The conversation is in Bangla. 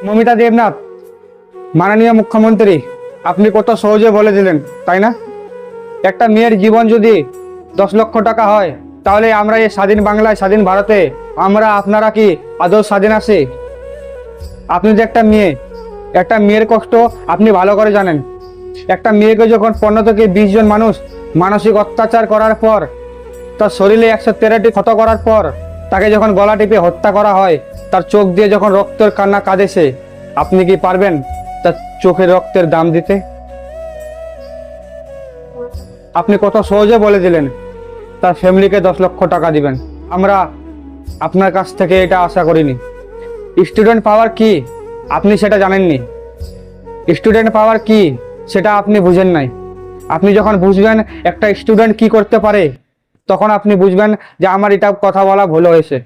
মমিতা দেবনাথ, মাননীয় মুখ্যমন্ত্রী, আপনি কত সহজে বলে দিলেন, তাই না? একটা মেয়ের জীবন যদি 10 লক্ষ টাকা হয়, তাহলে আমরা এই স্বাধীন বাংলায়, স্বাধীন ভারতে আপনারা কি আদৌ স্বাধীন আছি? আপনি যে একটা মেয়ের কষ্ট আপনি ভালো করে জানেন। একটা মেয়েকে যখন 15 থেকে 20 জন মানুষ মানসিক অত্যাচার করার পর, তার শরীরে 113টি ক্ষত করার পর তাকে যখন গলা টিপে হত্যা করা হয়, তার চোখ দিয়ে যখন রক্তের কান্না কাঁদেছে, আপনি কি পারবেন তার চোখের রক্তের দাম দিতে? আপনি কত সহজে বলে দিলেন তার ফ্যামিলিকে 10 লক্ষ টাকা দিবেন। আমরা আপনার কাছ থেকে এটা আশা করিনি। স্টুডেন্ট পাওয়ার কি আপনি সেটা জানেননি। স্টুডেন্ট পাওয়ার কি সেটা আপনি বুঝেন নাই। আপনি যখন বুঝবেন একটা স্টুডেন্ট কি করতে পারে, তখন আপনি বুঝবেন যে আমার এটা কথা বলা ভুল হয়েছে।